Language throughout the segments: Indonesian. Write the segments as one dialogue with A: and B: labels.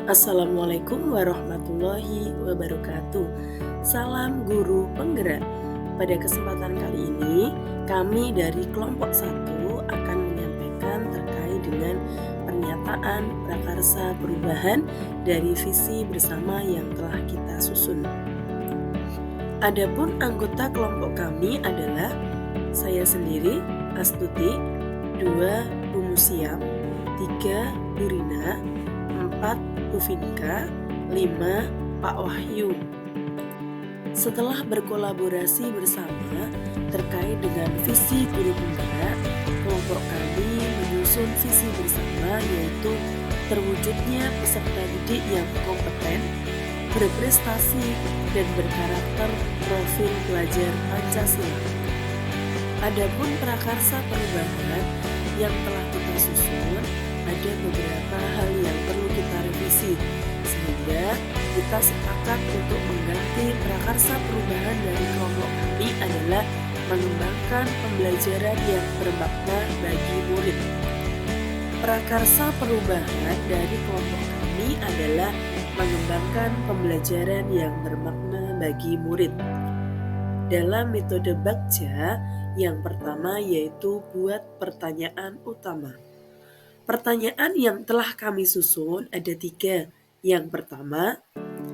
A: Assalamualaikum warahmatullahi wabarakatuh. Salam guru penggerak. Pada kesempatan kali ini, kami dari kelompok 1 akan menyampaikan terkait dengan pernyataan prakarsa perubahan dari visi bersama yang telah kita susun. Adapun anggota kelompok kami adalah saya sendiri, Astuti, 2 Bu Musiam, 3 Bu Rina, 4 Bu Vinka, 5 Pak Wahyu. Setelah berkolaborasi bersama terkait dengan visi guru penggerak, kelompok kami menyusun visi bersama, yaitu terwujudnya peserta didik yang kompeten, berprestasi, dan berkarakter profil pelajar Pancasila. Adapun prakarsa perubahan yang telah kita susun, ada beberapa hal yang perlu kita revisi, sehingga kita sepakat untuk mengganti prakarsa perubahan dari kelompok kami adalah mengembangkan pembelajaran yang bermakna bagi murid. Prakarsa perubahan dari kelompok kami adalah mengembangkan pembelajaran yang bermakna bagi murid. Dalam metode Bagja, yang pertama yaitu buat pertanyaan utama. Pertanyaan yang telah kami susun ada 3. Yang pertama,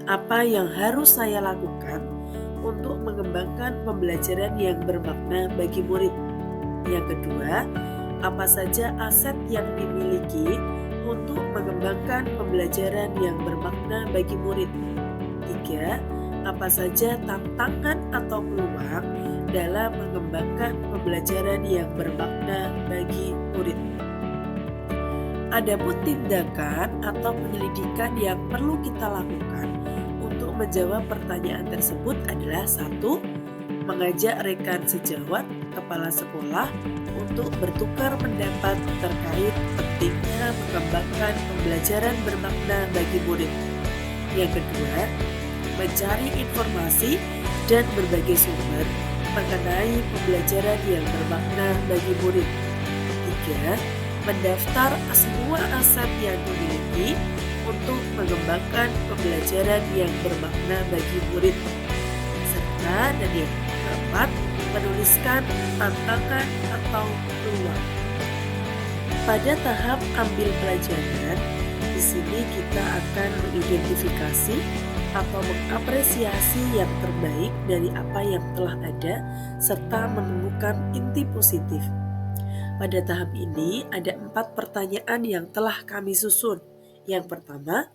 A: apa yang harus saya lakukan untuk mengembangkan pembelajaran yang bermakna bagi murid? Yang kedua, apa saja aset yang dimiliki untuk mengembangkan pembelajaran yang bermakna bagi murid? 3, apa saja tantangan atau peluang dalam mengembangkan pembelajaran yang bermakna bagi murid? Adapun tindakan atau penyelidikan yang perlu kita lakukan untuk menjawab pertanyaan tersebut adalah 1. Mengajak rekan sejawat kepala sekolah untuk bertukar pendapat terkait pentingnya mengembangkan pembelajaran bermakna bagi murid. Yang kedua, mencari informasi dan berbagai sumber mengenai pembelajaran yang bermakna bagi murid. 3. Mendaftar semua aset yang dimiliki untuk mengembangkan pembelajaran yang bermakna bagi murid. Serta dan yang keempat, menuliskan tantangan atau peluang. Pada tahap ambil pelajaran, di sini kita akan mengidentifikasi atau mengapresiasi yang terbaik dari apa yang telah ada serta menemukan inti positif. Pada tahap ini ada 4 pertanyaan yang telah kami susun. Yang pertama,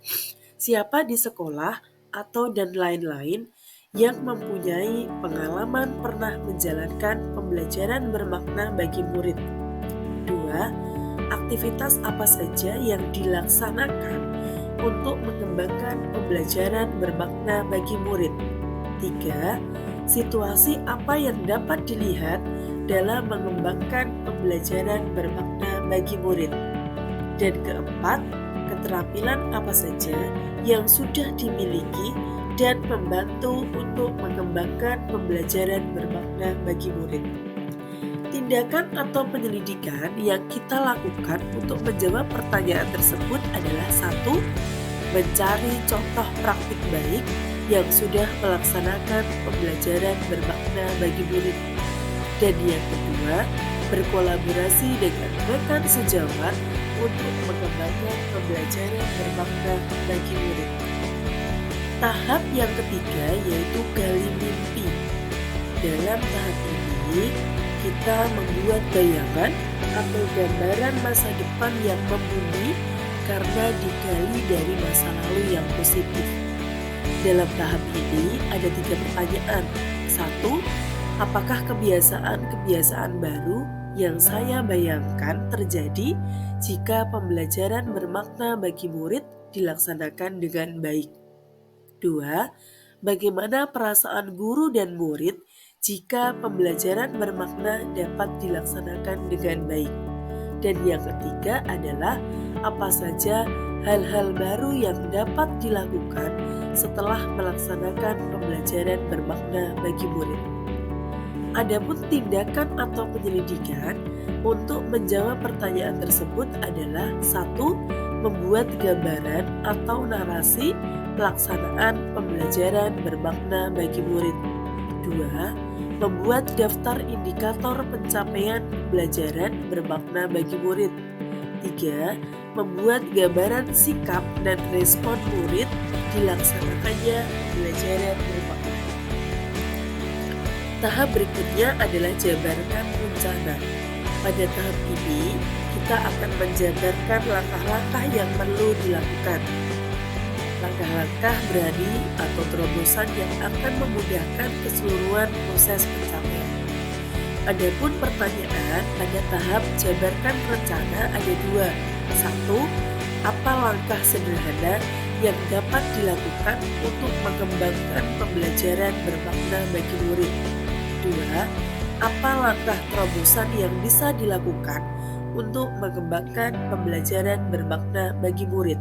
A: siapa di sekolah atau dan lain-lain yang mempunyai pengalaman pernah menjalankan pembelajaran bermakna bagi murid? 2. Aktivitas apa saja yang dilaksanakan untuk mengembangkan pembelajaran bermakna bagi murid? 3. Situasi apa yang dapat dilihat dalam mengembangkan pembelajaran bermakna bagi murid? Dan keempat, keterampilan apa saja yang sudah dimiliki dan membantu untuk mengembangkan pembelajaran bermakna bagi murid. Tindakan atau penyelidikan yang kita lakukan untuk menjawab pertanyaan tersebut adalah 1. Mencari contoh praktik baik yang sudah melaksanakan pembelajaran bermakna bagi murid. Dan yang kedua, berkolaborasi dengan rekan sejawat untuk mengembangkan pembelajaran bermakna bagi murid. Tahap yang ketiga yaitu gali mimpi. Dalam tahap ini, kita membuat bayangan atau gambaran masa depan yang membumi karena digali dari masa lalu yang positif. Dalam tahap ini ada 3 pertanyaan. 1. Apakah kebiasaan-kebiasaan baru yang saya bayangkan terjadi jika pembelajaran bermakna bagi murid dilaksanakan dengan baik? 2. Bagaimana perasaan guru dan murid jika pembelajaran bermakna dapat dilaksanakan dengan baik? Dan yang ketiga adalah apa saja hal-hal baru yang dapat dilakukan setelah melaksanakan pembelajaran bermakna bagi murid. Adapun tindakan atau penyelidikan untuk menjawab pertanyaan tersebut adalah 1. membuat gambaran atau narasi pelaksanaan pembelajaran bermakna bagi murid. 2. Membuat daftar indikator pencapaian pembelajaran bermakna bagi murid. 3. Membuat gambaran sikap dan respon murid dilaksanakannya pembelajaran bermakna. Tahap berikutnya adalah jabarkan rencana. Pada tahap ini, kita akan menjabarkan langkah-langkah yang perlu dilakukan. Langkah-langkah berani atau terobosan yang akan memudahkan keseluruhan proses pencapaian. Adapun pertanyaan pada tahap jabarkan rencana ada 2. 1. Apa langkah sederhana yang dapat dilakukan untuk mengembangkan pembelajaran bermakna bagi murid? 2. Apa langkah terobosan yang bisa dilakukan untuk mengembangkan pembelajaran bermakna bagi murid?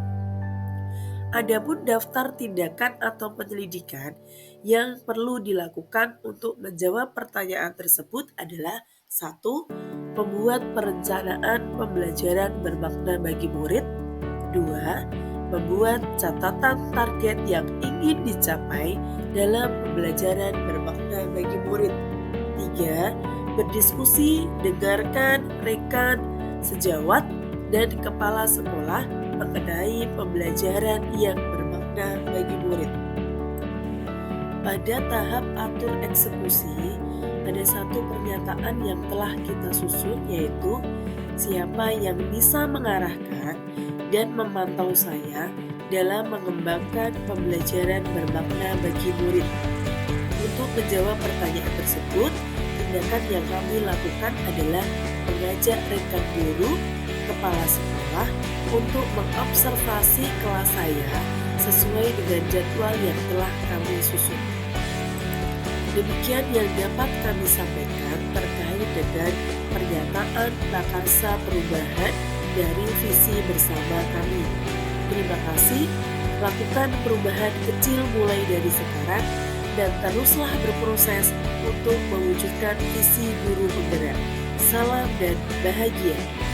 A: Adapun daftar tindakan atau penyelidikan yang perlu dilakukan untuk menjawab pertanyaan tersebut adalah 1. Membuat perencanaan pembelajaran bermakna bagi murid. 2. Membuat catatan target yang ingin dicapai dalam pembelajaran bermakna bagi murid. 3. Berdiskusi, dengarkan rekan sejawat dan kepala sekolah mengenai pembelajaran yang bermakna bagi murid. Pada tahap atur eksekusi, ada satu pernyataan yang telah kita susun, yaitu siapa yang bisa mengarahkan dan memantau saya dalam mengembangkan pembelajaran bermakna bagi murid. Untuk menjawab pertanyaan tersebut, tindakan yang kami lakukan adalah mengajak rekan guru, kepala sekolah untuk mengobservasi kelas saya sesuai dengan jadwal yang telah kami susun. Demikian yang dapat kami sampaikan terkait dengan pernyataan prakarsa perubahan dari visi bersama kami. Terima kasih, lakukan perubahan kecil mulai dari sekarang dan teruslah berproses untuk mewujudkan visi guru penggerak. Salam dan bahagia.